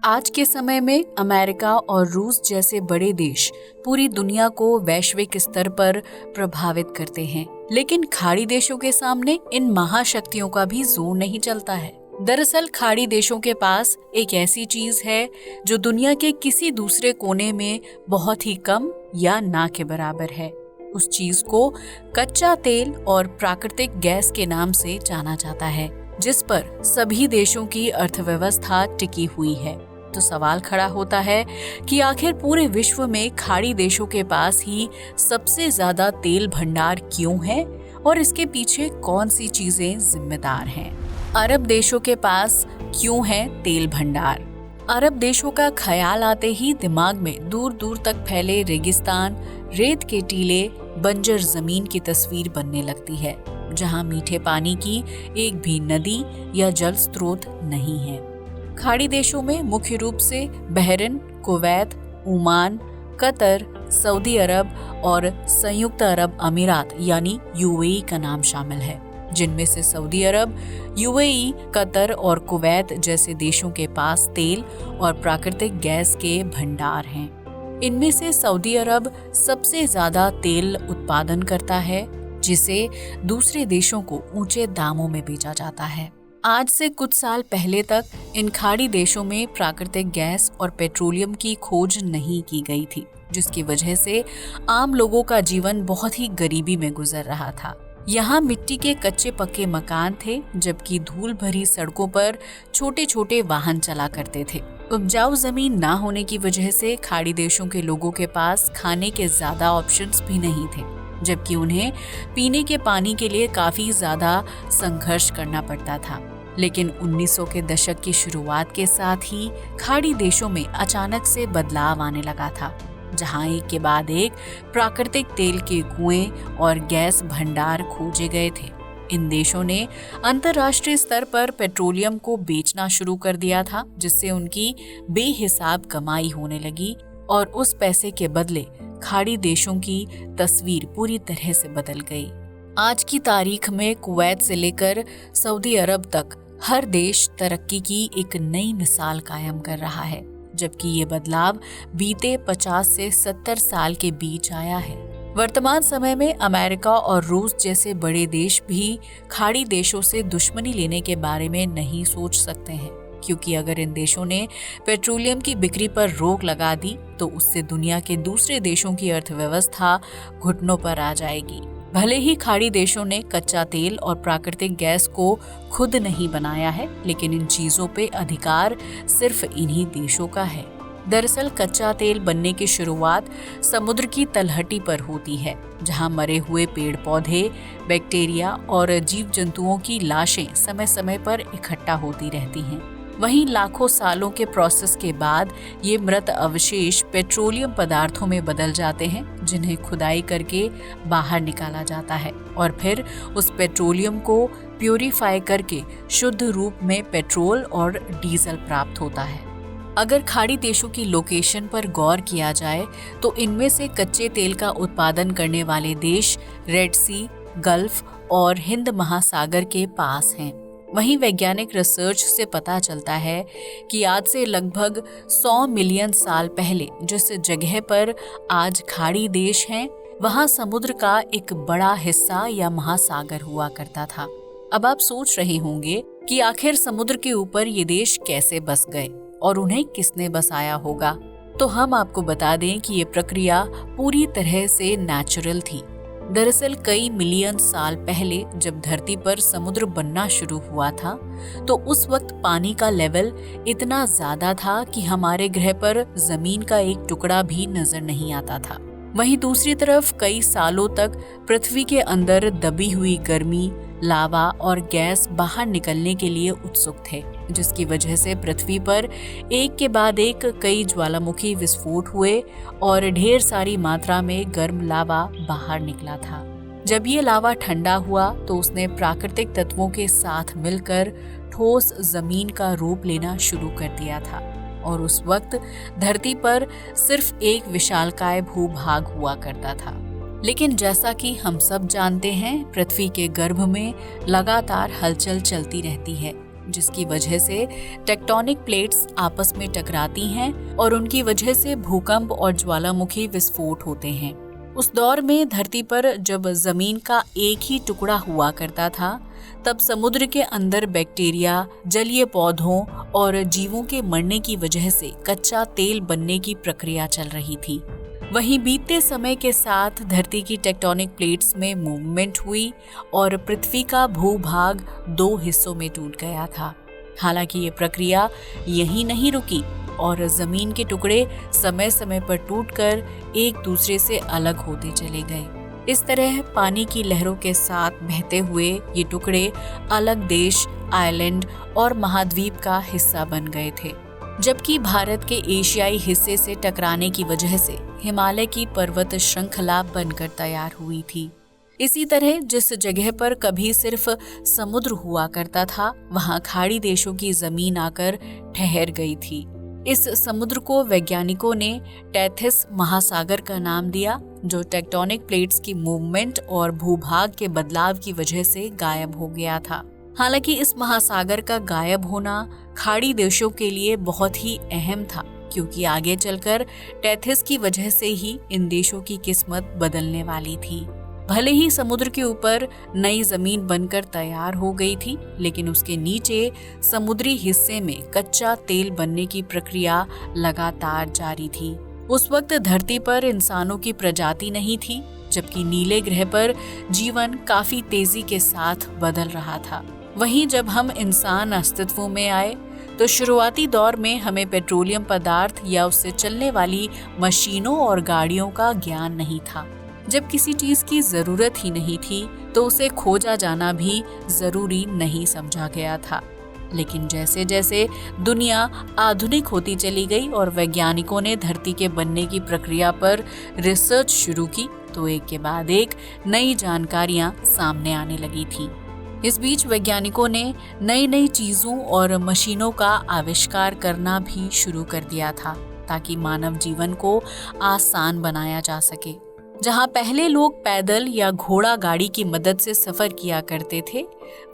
आज के समय में अमेरिका और रूस जैसे बड़े देश पूरी दुनिया को वैश्विक स्तर पर प्रभावित करते हैं, लेकिन खाड़ी देशों के सामने इन महाशक्तियों का भी जोर नहीं चलता है। दरअसल खाड़ी देशों के पास एक ऐसी चीज है जो दुनिया के किसी दूसरे कोने में बहुत ही कम या ना के बराबर है। उस चीज को कच्चा तेल और प्राकृतिक गैस के नाम से जाना जाता है, जिस पर सभी देशों की अर्थव्यवस्था टिकी हुई है। तो सवाल खड़ा होता है कि आखिर पूरे विश्व में खाड़ी देशों के पास ही सबसे ज्यादा तेल भंडार क्यों है और इसके पीछे कौन सी चीजें जिम्मेदार हैं? अरब देशों के पास क्यों है तेल भंडार? अरब देशों का ख्याल आते ही दिमाग में दूर दूर तक फैले रेगिस्तान, रेत के टीले, बंजर जमीन की तस्वीर बनने लगती है, जहां मीठे पानी की एक भी नदी या जल स्रोत नहीं है। खाड़ी देशों में मुख्य रूप से Bahrain, Kuwait, Oman, Qatar, Saudi Arab और संयुक्त अरब अमीरात यानी यूएई का नाम शामिल है, जिनमें से सऊदी अरब, यूएई, कतर और कुवैत जैसे देशों के पास तेल और प्राकृतिक गैस के भंडार हैं। इनमें से सऊदी अरब सबसे ज्यादा तेल उत्पादन करता है, जिसे दूसरे देशों को ऊंचे दामों में बेचा जाता है। आज से कुछ साल पहले तक इन खाड़ी देशों में प्राकृतिक गैस और पेट्रोलियम की खोज नहीं की गई थी, जिसकी वजह से आम लोगों का जीवन बहुत ही गरीबी में गुजर रहा था। यहाँ मिट्टी के कच्चे पक्के मकान थे, जबकि धूल भरी सड़कों पर छोटे छोटे वाहन चला करते थे। उपजाऊ जमीन ना होने की वजह से खाड़ी देशों के लोगों के पास खाने के ज्यादा ऑप्शंस भी नहीं थे, जबकि उन्हें पीने के पानी के लिए काफी ज्यादा संघर्ष करना पड़ता था। लेकिन 1900 के दशक की शुरुआत के साथ ही खाड़ी देशों में अचानक से बदलाव आने लगा था, जहां एक के बाद एक प्राकृतिक तेल के कुएं और गैस भंडार खोजे गए थे। इन देशों ने अंतर्राष्ट्रीय स्तर पर पेट्रोलियम को बेचना शुरू कर दिया था, जिससे उनकी बेहिसाब कमाई होने लगी और उस पैसे के बदले खाड़ी देशों की तस्वीर पूरी तरह से बदल गई। आज की तारीख में कुवैत से लेकर सऊदी अरब तक हर देश तरक्की की एक नई मिसाल कायम कर रहा है, जबकि ये बदलाव बीते 50 से 70 साल के बीच आया है। वर्तमान समय में अमेरिका और रूस जैसे बड़े देश भी खाड़ी देशों से दुश्मनी लेने के बारे में नहीं सोच सकते हैं, क्योंकि अगर इन देशों ने पेट्रोलियम की बिक्री पर रोक लगा दी तो उससे दुनिया के दूसरे देशों की अर्थव्यवस्था घुटनों पर आ जाएगी। भले ही खाड़ी देशों ने कच्चा तेल और प्राकृतिक गैस को खुद नहीं बनाया है, लेकिन इन चीजों पे अधिकार सिर्फ इन्हीं देशों का है। दरअसल कच्चा तेल बनने की शुरुआत समुद्र की तलहटी पर होती है, जहां मरे हुए पेड़ पौधे, बैक्टीरिया और जीव जंतुओं की लाशें समय समय पर इकट्ठा होती रहती हैं। वहीं लाखों सालों के प्रोसेस के बाद ये मृत अवशेष पेट्रोलियम पदार्थों में बदल जाते हैं, जिन्हें खुदाई करके बाहर निकाला जाता है और फिर उस पेट्रोलियम को प्यूरिफाई करके शुद्ध रूप में पेट्रोल और डीजल प्राप्त होता है। अगर खाड़ी देशों की लोकेशन पर गौर किया जाए तो इनमें से कच्चे तेल का उत्पादन करने वाले देश रेड सी, गल्फ और हिंद महासागर के पास हैं। वहीं वैज्ञानिक रिसर्च से पता चलता है कि आज से लगभग 100 मिलियन साल पहले जिस जगह पर आज खाड़ी देश हैं, वहां समुद्र का एक बड़ा हिस्सा या महासागर हुआ करता था। अब आप सोच रहे होंगे कि आखिर समुद्र के ऊपर ये देश कैसे बस गए और उन्हें किसने बसाया होगा। तो हम आपको बता दें कि ये प्रक्रिया पूरी तरह से नेचुरल थी। दरअसल कई मिलियन साल पहले जब धरती पर समुद्र बनना शुरू हुआ था, तो उस वक्त पानी का लेवल इतना ज्यादा था कि हमारे ग्रह पर जमीन का एक टुकड़ा भी नजर नहीं आता था। वहीं दूसरी तरफ कई सालों तक पृथ्वी के अंदर दबी हुई गर्मी, लावा और गैस बाहर निकलने के लिए उत्सुक थे, जिसकी वजह से पृथ्वी पर एक के बाद एक कई ज्वालामुखी विस्फोट हुए और ढेर सारी मात्रा में गर्म लावा बाहर निकला था। जब ये लावा ठंडा हुआ तो उसने प्राकृतिक तत्वों के साथ मिलकर ठोस जमीन का रूप लेना शुरू कर दिया था और उस वक्त धरती पर सिर्फ एक विशालकाय भूभाग हुआ करता था। लेकिन जैसा कि हम सब जानते हैं, पृथ्वी के गर्भ में लगातार हलचल चलती रहती है। जिसकी वजह से टेक्टोनिक प्लेट्स आपस में टकराती हैं और उनकी वजह से भूकंप और ज्वालामुखी विस्फोट होते हैं। उस दौर में धरती पर जब जमीन का एक ही टुकड़ा हुआ करता था, तब समुद्र के अंदर बैक्टीरिया, जलीय पौधों और जीवों के मरने की वजह से कच्चा तेल बनने की प्रक्रिया चल रही थी। वहीं बीतते समय के साथ धरती की टेक्टोनिक प्लेट्स में मूवमेंट हुई और पृथ्वी का भूभाग 2 हिस्सों में टूट गया था। हालांकि ये प्रक्रिया यहीं नहीं रुकी और जमीन के टुकड़े समय समय पर टूटकर एक दूसरे से अलग होते चले गए। इस तरह पानी की लहरों के साथ बहते हुए ये टुकड़े अलग देश, आइलैंड और महाद्वीप का हिस्सा बन गए थे। जबकि भारत के एशियाई हिस्से से टकराने की वजह से हिमालय की पर्वत श्रृंखला बनकर तैयार हुई थी। इसी तरह जिस जगह पर कभी सिर्फ समुद्र हुआ करता था, वहां खाड़ी देशों की जमीन आकर ठहर गई थी। इस समुद्र को वैज्ञानिकों ने टेथिस महासागर का नाम दिया, जो टेक्टोनिक प्लेट्स की मूवमेंट और भूभाग के बदलाव की वजह से गायब हो गया था। हालांकि इस महासागर का गायब होना खाड़ी देशों के लिए बहुत ही अहम था, क्योंकि आगे चलकर टेथिस की वजह से ही इन देशों की किस्मत बदलने वाली थी। भले ही समुद्र के ऊपर नई जमीन बनकर तैयार हो गई थी, लेकिन उसके नीचे समुद्री हिस्से में कच्चा तेल बनने की प्रक्रिया लगातार जारी थी। उस वक्त धरती पर इंसानों की प्रजाति नहीं थी, जबकि नीले ग्रह पर जीवन काफी तेजी के साथ बदल रहा था। वहीं जब हम इंसान अस्तित्व में आए, तो शुरुआती दौर में हमें पेट्रोलियम पदार्थ या उससे चलने वाली मशीनों और गाड़ियों का ज्ञान नहीं था। जब किसी चीज की जरूरत ही नहीं थी, तो उसे खोजा जाना भी जरूरी नहीं समझा गया था। लेकिन जैसे जैसे दुनिया आधुनिक होती चली गई और वैज्ञानिकों ने धरती के बनने की प्रक्रिया पर रिसर्च शुरू की, तो एक के बाद एक नई जानकारियां सामने आने लगी थी। इस बीच वैज्ञानिकों ने नई नई चीजों और मशीनों का आविष्कार करना भी शुरू कर दिया था, ताकि मानव जीवन को आसान बनाया जा सके। जहां पहले लोग पैदल या घोड़ा गाड़ी की मदद से सफर किया करते थे,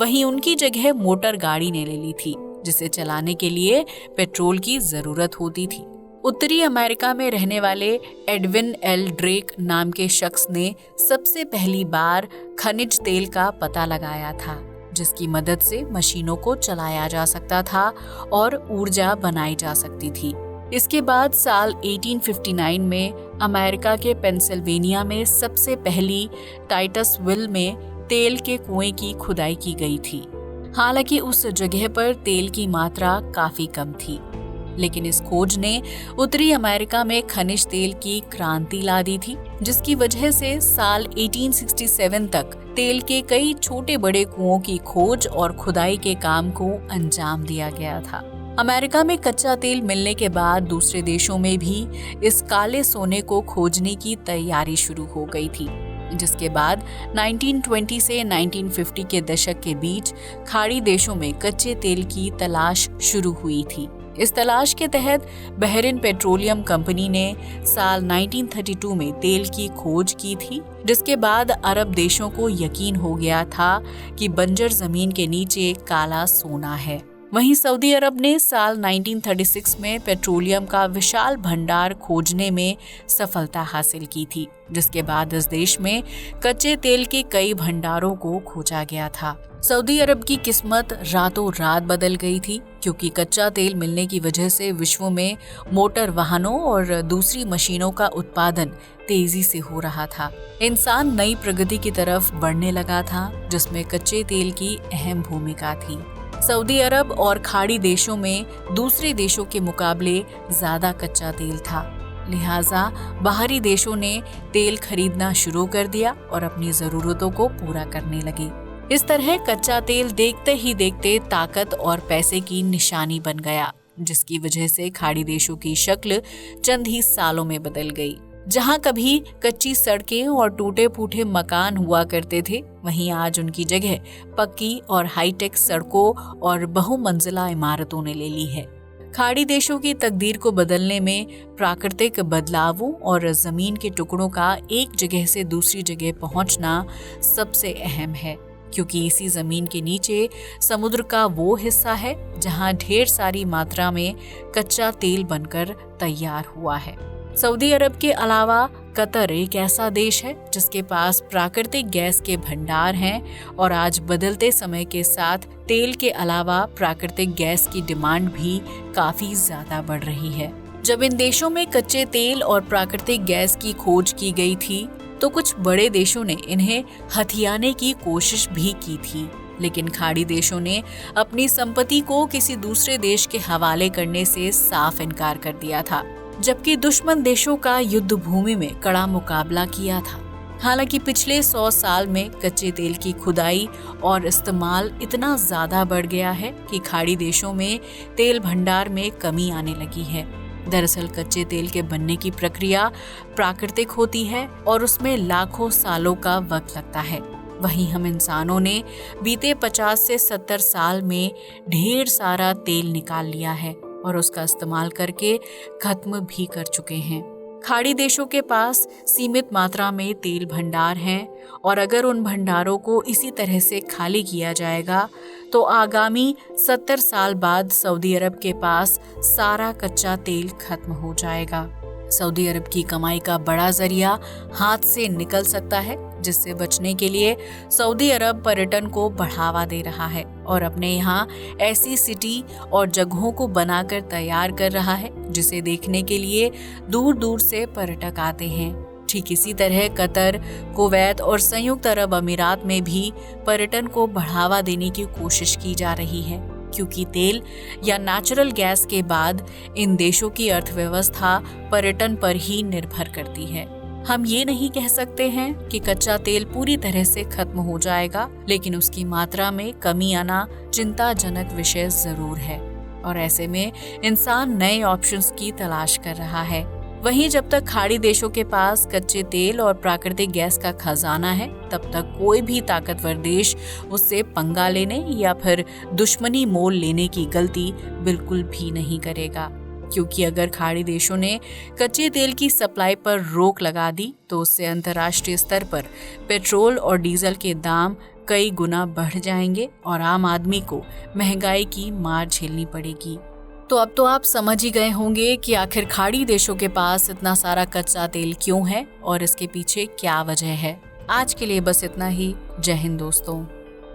वहीं उनकी जगह मोटर गाड़ी ने ले ली थी, जिसे चलाने के लिए पेट्रोल की जरूरत होती थी। उत्तरी अमेरिका में रहने वाले एडविन एल ड्रेक नाम के शख्स ने सबसे पहली बार खनिज तेल का पता लगाया था, जिसकी मदद से मशीनों को चलाया जा सकता था और ऊर्जा बनाई जा सकती थी। इसके बाद साल 1859 में अमेरिका के पेंसिल्वेनिया में सबसे पहली टाइटसविल में तेल के कुएं की खुदाई की गई थी। हालांकि उस जगह पर तेल की मात्रा काफी कम थी, लेकिन इस खोज ने उत्तरी अमेरिका में खनिज तेल की क्रांति ला दी थी, जिसकी वजह से साल 1867 तक तेल के कई छोटे बड़े कुओं की खोज और खुदाई के काम को अंजाम दिया गया था। अमेरिका में कच्चा तेल मिलने के बाद दूसरे देशों में भी इस काले सोने को खोजने की तैयारी शुरू हो गई थी, जिसके बाद 1920 से 1950 के दशक के बीच खाड़ी देशों में कच्चे तेल की तलाश शुरू हुई थी। इस तलाश के तहत बहरीन पेट्रोलियम कंपनी ने साल 1932 में तेल की खोज की थी, जिसके बाद अरब देशों को यकीन हो गया था कि बंजर जमीन के नीचे काला सोना है। वहीं सऊदी अरब ने साल 1936 में पेट्रोलियम का विशाल भंडार खोजने में सफलता हासिल की थी, जिसके बाद इस देश में कच्चे तेल के कई भंडारों को खोजा गया था। सऊदी अरब की किस्मत रातों रात बदल गई थी, क्योंकि कच्चा तेल मिलने की वजह से विश्व में मोटर वाहनों और दूसरी मशीनों का उत्पादन तेजी से हो रहा था। इंसान नई प्रगति की तरफ बढ़ने लगा था, जिसमें कच्चे तेल की अहम भूमिका थी। सऊदी अरब और खाड़ी देशों में दूसरे देशों के मुकाबले ज्यादा कच्चा तेल था, लिहाजा बाहरी देशों ने तेल खरीदना शुरू कर दिया और अपनी जरूरतों को पूरा करने लगे। इस तरह कच्चा तेल देखते ही देखते ताकत और पैसे की निशानी बन गया, जिसकी वजह से खाड़ी देशों की शक्ल चंद ही सालों में बदल गई। जहां कभी कच्ची सड़कें और टूटे फूटे मकान हुआ करते थे, वहीं आज उनकी जगह पक्की और हाईटेक सड़कों और बहुमंजिला इमारतों ने ले ली है। खाड़ी देशों की तकदीर को बदलने में प्राकृतिक बदलावों और जमीन के टुकड़ों का एक जगह से दूसरी जगह पहुंचना सबसे अहम है। क्योंकि इसी जमीन के नीचे समुद्र का वो हिस्सा है जहां ढेर सारी मात्रा में कच्चा तेल बनकर तैयार हुआ है। सऊदी अरब के अलावा कतर एक ऐसा देश है जिसके पास प्राकृतिक गैस के भंडार हैं और आज बदलते समय के साथ तेल के अलावा प्राकृतिक गैस की डिमांड भी काफी ज्यादा बढ़ रही है। जब इन देशों में कच्चे तेल और प्राकृतिक गैस की खोज की गई थी तो कुछ बड़े देशों ने इन्हें हथियाने की कोशिश भी की थी, लेकिन खाड़ी देशों ने अपनी संपत्ति को किसी दूसरे देश के हवाले करने से साफ इनकार कर दिया था, जबकि दुश्मन देशों का युद्ध भूमि में कड़ा मुकाबला किया था। हालांकि पिछले 100 साल में कच्चे तेल की खुदाई और इस्तेमाल इतना ज्यादा बढ़ गया है कि खाड़ी देशों में तेल भंडार में कमी आने लगी है। दरअसल कच्चे तेल के बनने की प्रक्रिया प्राकृतिक होती है और उसमें लाखों सालों का वक्त लगता है। वहीं हम इंसानों ने बीते 50 से 70 साल में ढेर सारा तेल निकाल लिया है और उसका इस्तेमाल करके खत्म भी कर चुके हैं। खाड़ी देशों के पास सीमित मात्रा में तेल भंडार हैं और अगर उन भंडारों को इसी तरह से खाली किया जाएगा तो आगामी 70 साल बाद सऊदी अरब के पास सारा कच्चा तेल खत्म हो जाएगा। सऊदी अरब की कमाई का बड़ा जरिया हाथ से निकल सकता है, जिससे बचने के लिए सऊदी अरब पर्यटन को बढ़ावा दे रहा है और अपने यहाँ ऐसी सिटी और जगहों को बनाकर तैयार कर रहा है जिसे देखने के लिए दूर दूर से पर्यटक आते हैं। ठीक इसी तरह कतर, कुवैत और संयुक्त अरब अमीरात में भी पर्यटन को बढ़ावा देने की कोशिश की जा रही है, क्योंकि तेल या नेचुरल गैस के बाद इन देशों की अर्थव्यवस्था पर्यटन पर ही निर्भर करती है। हम ये नहीं कह सकते हैं कि कच्चा तेल पूरी तरह से खत्म हो जाएगा, लेकिन उसकी मात्रा में कमी आना चिंताजनक विषय जरूर है और ऐसे में इंसान नए ऑप्शंस की तलाश कर रहा है। वहीं जब तक खाड़ी देशों के पास कच्चे तेल और प्राकृतिक गैस का खजाना है, तब तक कोई भी ताकतवर देश उससे पंगा लेने या फिर दुश्मनी मोल लेने की गलती बिल्कुल भी नहीं करेगा, क्योंकि अगर खाड़ी देशों ने कच्चे तेल की सप्लाई पर रोक लगा दी तो उससे अंतर्राष्ट्रीय स्तर पर पेट्रोल और डीजल के दाम कई गुना बढ़ जाएंगे और आम आदमी को महंगाई की मार झेलनी पड़ेगी। तो अब तो आप समझ ही गए होंगे कि आखिर खाड़ी देशों के पास इतना सारा कच्चा तेल क्यों है और इसके पीछे क्या वजह है। आज के लिए बस इतना ही। जय हिंद दोस्तों।